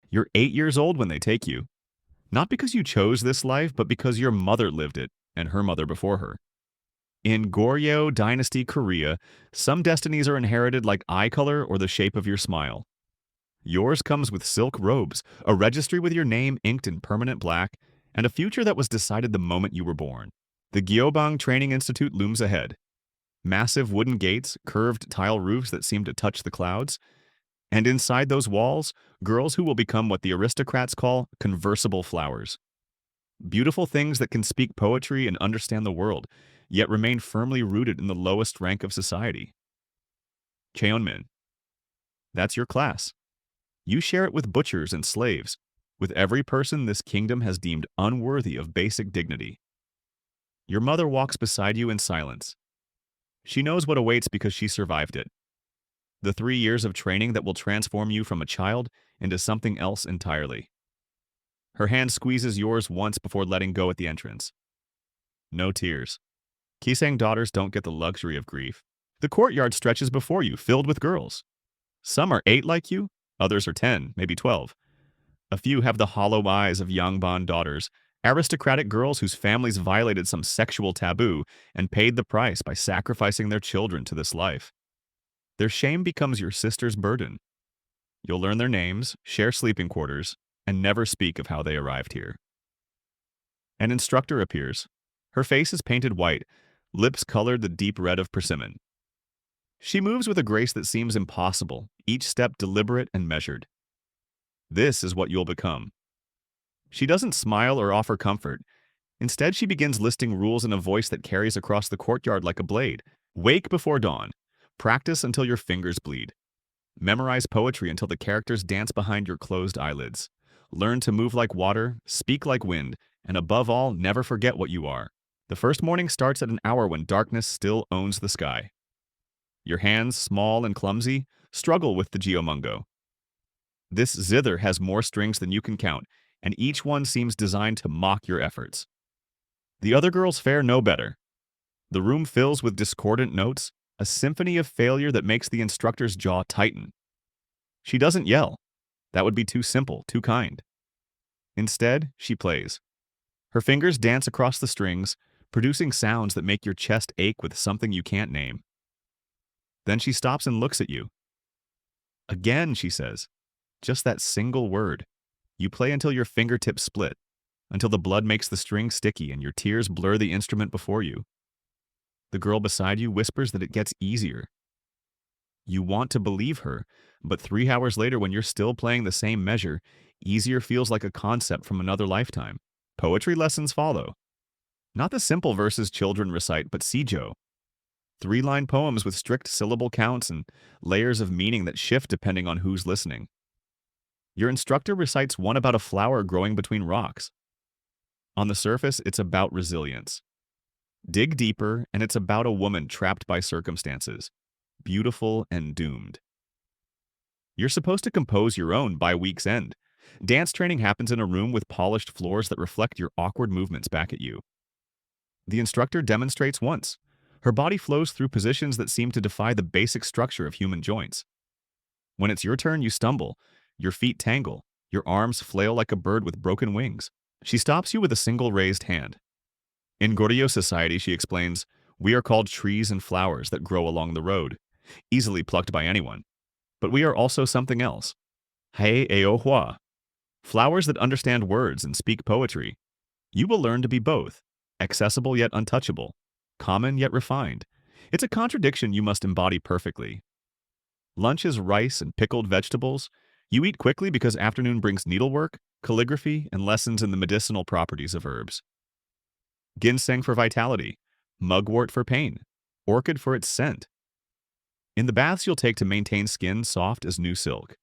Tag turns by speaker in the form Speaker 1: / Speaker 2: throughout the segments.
Speaker 1: You're 8 years old when they take you. Not because you chose this life, but because your mother lived it, and her mother before her. In Goryeo Dynasty, Korea, some destinies are inherited like eye color or the shape of your smile. Yours comes with silk robes, a registry with your name inked in permanent black, and a future that was decided the moment you were born. The Gyeobang Training Institute looms ahead. Massive wooden gates, curved tile roofs that seem to touch the clouds, and inside those walls, girls who will become what the aristocrats call conversible flowers. Beautiful things that can speak poetry and understand the world, yet remain firmly rooted in the lowest rank of society. Cheonmin, that's your class. You share it with butchers and slaves, with every person this kingdom has deemed unworthy of basic dignity. Your mother walks beside you in silence. She knows what awaits because she survived it. The 3 years of training that will transform you from a child into something else entirely. Her hand squeezes yours once before letting go at the entrance. No tears. Kisaeng daughters don't get the luxury of grief. The courtyard stretches before you, filled with girls. Some are 8 like you, others are 10, maybe 12. A few have the hollow eyes of Yangban daughters, aristocratic girls whose families violated some sexual taboo and paid the price by sacrificing their children to this life. Their shame becomes your sister's burden. You'll learn their names, share sleeping quarters, and never speak of how they arrived here. An instructor appears. Her face is painted white, lips colored the deep red of persimmon. She moves with a grace that seems impossible, each step deliberate and measured. This is what you'll become. She doesn't smile or offer comfort. Instead, she begins listing rules in a voice that carries across the courtyard like a blade. Wake before dawn. Practice until your fingers bleed. Memorize poetry until the characters dance behind your closed eyelids. Learn to move like water, speak like wind, and above all, never forget what you are. The first morning starts at an hour when darkness still owns the sky. Your hands, small and clumsy, struggle with the geomungo. This zither has more strings than you can count, and each one seems designed to mock your efforts. The other girls fare no better. The room fills with discordant notes, a symphony of failure that makes the instructor's jaw tighten. She doesn't yell. That would be too simple, too kind. Instead, she plays. Her fingers dance across the strings, producing sounds that make your chest ache with something you can't name. Then she stops and looks at you. Again, she says. Just that single word. You play until your fingertips split, until the blood makes the string sticky and your tears blur the instrument before you. The girl beside you whispers that it gets easier. You want to believe her, but 3 hours later when you're still playing the same measure, easier feels like a concept from another lifetime. Poetry lessons follow. Not the simple verses children recite, but Sijo. 3-line poems with strict syllable counts and layers of meaning that shift depending on who's listening. Your instructor recites one about a flower growing between rocks. On the surface, it's about resilience. Dig deeper, and it's about a woman trapped by circumstances, beautiful and doomed. You're supposed to compose your own by week's end. Dance training happens in a room with polished floors that reflect your awkward movements back at you. The instructor demonstrates once. Her body flows through positions that seem to defy the basic structure of human joints. When it's your turn, you stumble. Your feet tangle. Your arms flail like a bird with broken wings. She stops you with a single raised hand. In Goryeo society, she explains, we are called trees and flowers that grow along the road, easily plucked by anyone. But we are also something else. Hae eo hua. Flowers that understand words and speak poetry. You will learn to be both, accessible yet untouchable, common yet refined. It's a contradiction you must embody perfectly. Lunch is rice and pickled vegetables. You eat quickly because afternoon brings needlework, calligraphy, and lessons in the medicinal properties of herbs. Ginseng for vitality, mugwort for pain, orchid for its scent. In the baths you'll take to maintain skin soft as new silk.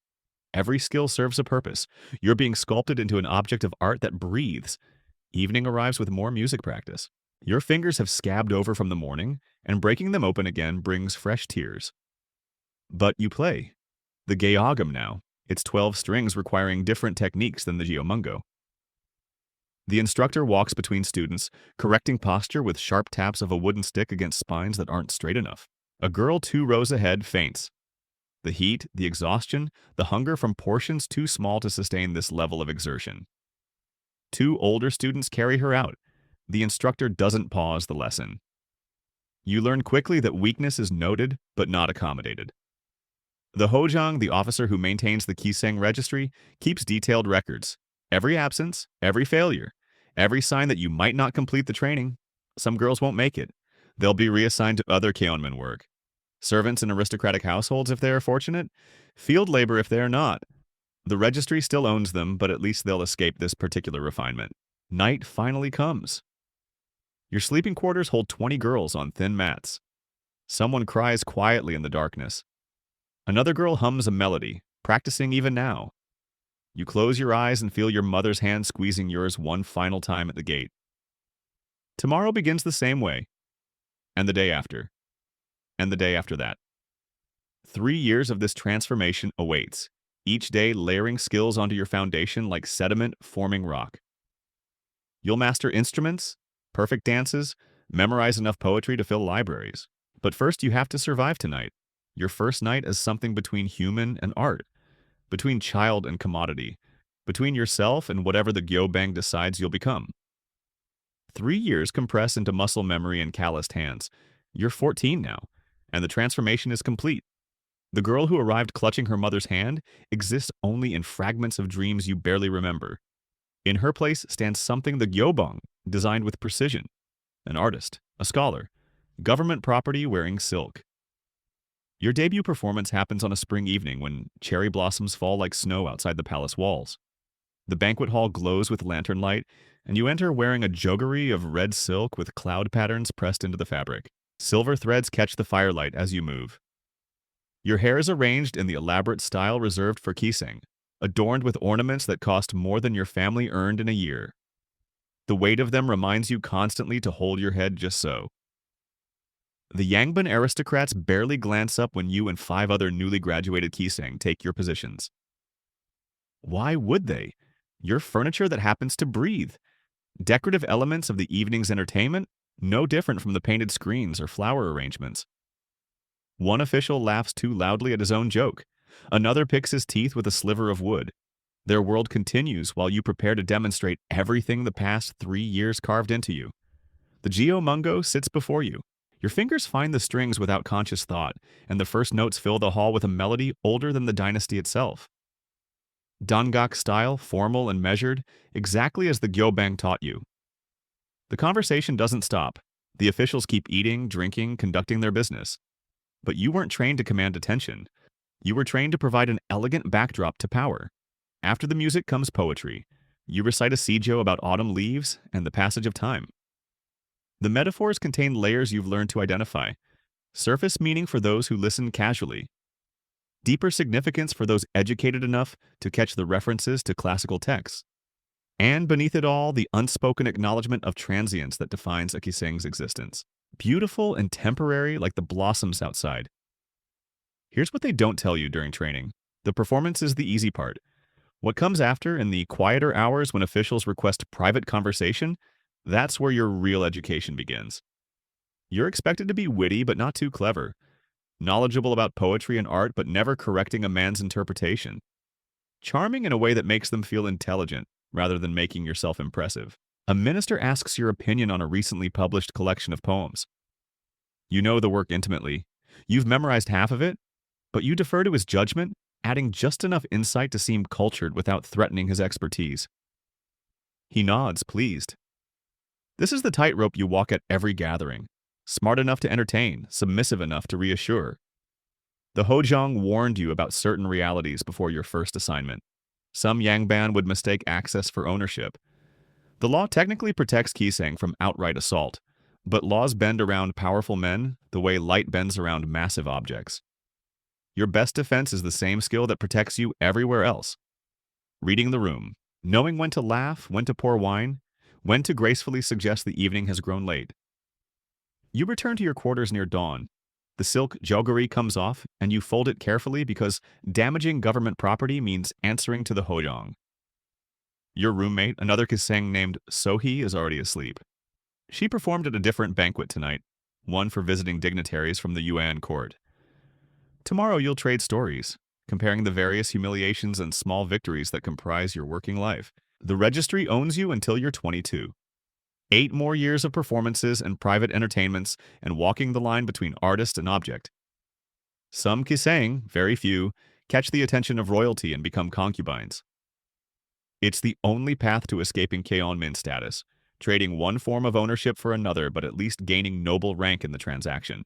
Speaker 1: Every skill serves a purpose. You're being sculpted into an object of art that breathes. Evening arrives with more music practice. Your fingers have scabbed over from the morning, and breaking them open again brings fresh tears. But you play. The geogam now. It's 12 strings requiring different techniques than the geomungo. The instructor walks between students, correcting posture with sharp taps of a wooden stick against spines that aren't straight enough. A girl 2 rows ahead faints. The heat, the exhaustion, the hunger from portions too small to sustain this level of exertion. Two older students carry her out. The instructor doesn't pause the lesson. You learn quickly that weakness is noted but not accommodated. The Hojang, the officer who maintains the Kisaeng registry, keeps detailed records. Every absence, every failure, every sign that you might not complete the training. Some girls won't make it. They'll be reassigned to other Keonman work. Servants in aristocratic households if they are fortunate. Field labor if they are not. The registry still owns them, but at least they'll escape this particular refinement. Night finally comes. Your sleeping quarters hold 20 girls on thin mats. Someone cries quietly in the darkness. Another girl hums a melody, practicing even now. You close your eyes and feel your mother's hand squeezing yours one final time at the gate. Tomorrow begins the same way, and the day after, and the day after that. 3 years of this transformation awaits, each day layering skills onto your foundation like sediment forming rock. You'll master instruments, perfect dances, memorize enough poetry to fill libraries. But first you have to survive tonight. Your first night as something between human and art, between child and commodity, between yourself and whatever the Gyobang decides you'll become. 3 years compress into muscle memory and calloused hands. You're 14 now, and the transformation is complete. The girl who arrived clutching her mother's hand exists only in fragments of dreams you barely remember. In her place stands something the Gyobang designed with precision. An artist, a scholar, government property wearing silk. Your debut performance happens on a spring evening when cherry blossoms fall like snow outside the palace walls. The banquet hall glows with lantern light, and you enter wearing a joggery of red silk with cloud patterns pressed into the fabric. Silver threads catch the firelight as you move. Your hair is arranged in the elaborate style reserved for Kisaeng, adorned with ornaments that cost more than your family earned in a year. The weight of them reminds you constantly to hold your head just so. The Yangban aristocrats barely glance up when you and 5 other newly graduated Kisaeng take your positions. Why would they? You're furniture that happens to breathe. Decorative elements of the evening's entertainment, no different from the painted screens or flower arrangements. One official laughs too loudly at his own joke. Another picks his teeth with a sliver of wood. Their world continues while you prepare to demonstrate everything the past 3 years carved into you. The Geomungo sits before you. Your fingers find the strings without conscious thought, and the first notes fill the hall with a melody older than the dynasty itself. Dangak style, formal and measured, exactly as the Gyobang taught you. The conversation doesn't stop. The officials keep eating, drinking, conducting their business. But you weren't trained to command attention. You were trained to provide an elegant backdrop to power. After the music comes poetry. You recite a seijo about autumn leaves and the passage of time. The metaphors contain layers you've learned to identify. Surface meaning for those who listen casually. Deeper significance for those educated enough to catch the references to classical texts. And beneath it all, the unspoken acknowledgement of transience that defines a Kisaeng's existence. Beautiful and temporary like the blossoms outside. Here's what they don't tell you during training. The performance is the easy part. What comes after, in the quieter hours when officials request private conversation, that's where your real education begins. You're expected to be witty but not too clever. Knowledgeable about poetry and art but never correcting a man's interpretation. Charming in a way that makes them feel intelligent rather than making yourself impressive. A minister asks your opinion on a recently published collection of poems. You know the work intimately. You've memorized half of it, but you defer to his judgment, adding just enough insight to seem cultured without threatening his expertise. He nods, pleased. This is the tightrope you walk at every gathering. Smart enough to entertain, submissive enough to reassure. The Hojang warned you about certain realities before your first assignment. Some Yangban would mistake access for ownership. The law technically protects Kisaeng from outright assault, but laws bend around powerful men the way light bends around massive objects. Your best defense is the same skill that protects you everywhere else. Reading the room, knowing when to laugh, when to pour wine, when to gracefully suggest the evening has grown late. You return to your quarters near dawn. The silk joggery comes off, and you fold it carefully because damaging government property means answering to the Hojang. Your roommate, another Kisaeng named Sohee, is already asleep. She performed at a different banquet tonight, one for visiting dignitaries from the Yuan court. Tomorrow you'll trade stories, comparing the various humiliations and small victories that comprise your working life. The registry owns you until you're 22. 8 more years of performances and private entertainments and walking the line between artist and object. Some Kisaeng, very few, catch the attention of royalty and become concubines. It's the only path to escaping Keonmin status, trading one form of ownership for another but at least gaining noble rank in the transaction.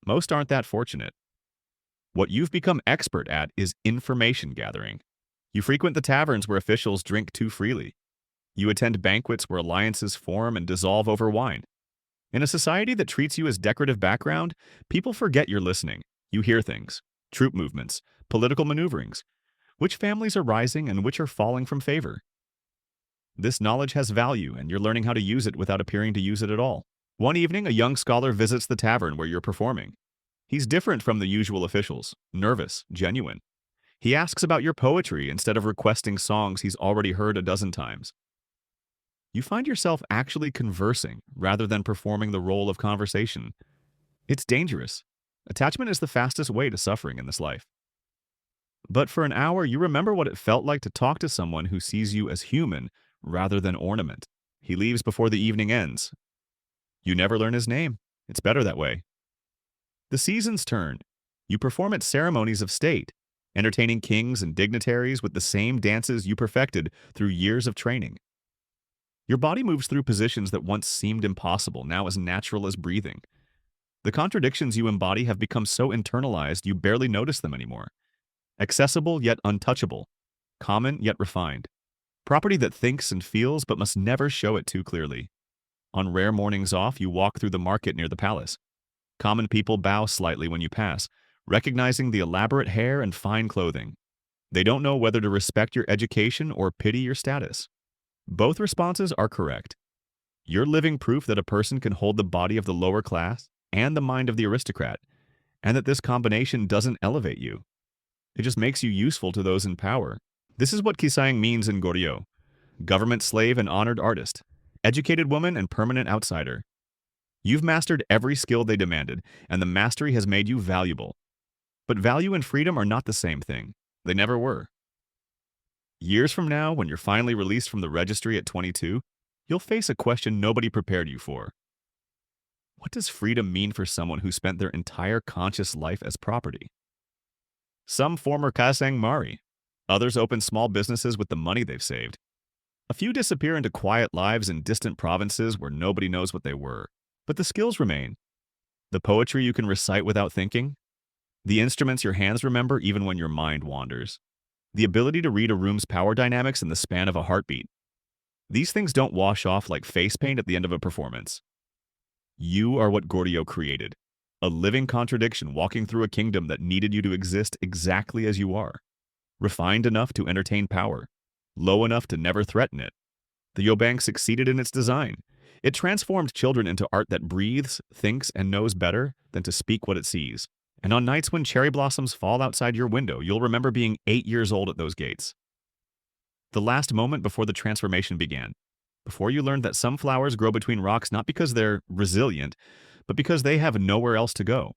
Speaker 1: Most aren't that fortunate. What you've become expert at is information gathering. You frequent the taverns where officials drink too freely. You attend banquets where alliances form and dissolve over wine. In a society that treats you as decorative background, people forget you're listening. You hear things, troop movements, political maneuverings, which families are rising and which are falling from favor. This knowledge has value, and you're learning how to use it without appearing to use it at all. One evening, a young scholar visits the tavern where you're performing. He's different from the usual officials, nervous, genuine. He asks about your poetry instead of requesting songs he's already heard a dozen times. You find yourself actually conversing rather than performing the role of conversation. It's dangerous. Attachment is the fastest way to suffering in this life. But for an hour, you remember what it felt like to talk to someone who sees you as human rather than ornament. He leaves before the evening ends. You never learn his name. It's better that way. The seasons turn. You perform at ceremonies of state, entertaining kings and dignitaries with the same dances you perfected through years of training. Your body moves through positions that once seemed impossible, now as natural as breathing. The contradictions you embody have become so internalized you barely notice them anymore. Accessible yet untouchable. Common yet refined. Property that thinks and feels but must never show it too clearly. On rare mornings off, you walk through the market near the palace. Common people bow slightly when you pass, recognizing the elaborate hair and fine clothing. They don't know whether to respect your education or pity your status. Both responses are correct. You're living proof that a person can hold the body of the lower class and the mind of the aristocrat, and that this combination doesn't elevate you. It just makes you useful to those in power. This is what Kisaeng means in Goryeo. Government slave and honored artist. Educated woman and permanent outsider. You've mastered every skill they demanded, and the mastery has made you valuable. But value and freedom are not the same thing. They never were. Years from now, when you're finally released from the registry at 22, you'll face a question nobody prepared you for. What does freedom mean for someone who spent their entire conscious life as property? Some former Kisaeng marry. Others open small businesses with the money they've saved. A few disappear into quiet lives in distant provinces where nobody knows what they were. But the skills remain. The poetry you can recite without thinking. The instruments your hands remember even when your mind wanders. The ability to read a room's power dynamics in the span of a heartbeat. These things don't wash off like face paint at the end of a performance. You are what Goryeo created. A living contradiction walking through a kingdom that needed you to exist exactly as you are. Refined enough to entertain power. Low enough to never threaten it. The Yobang succeeded in its design. It transformed children into art that breathes, thinks, and knows better than to speak what it sees. And on nights when cherry blossoms fall outside your window, you'll remember being 8 years old at those gates. The last moment before the transformation began. Before you learned that some flowers grow between rocks not because they're resilient, but because they have nowhere else to go.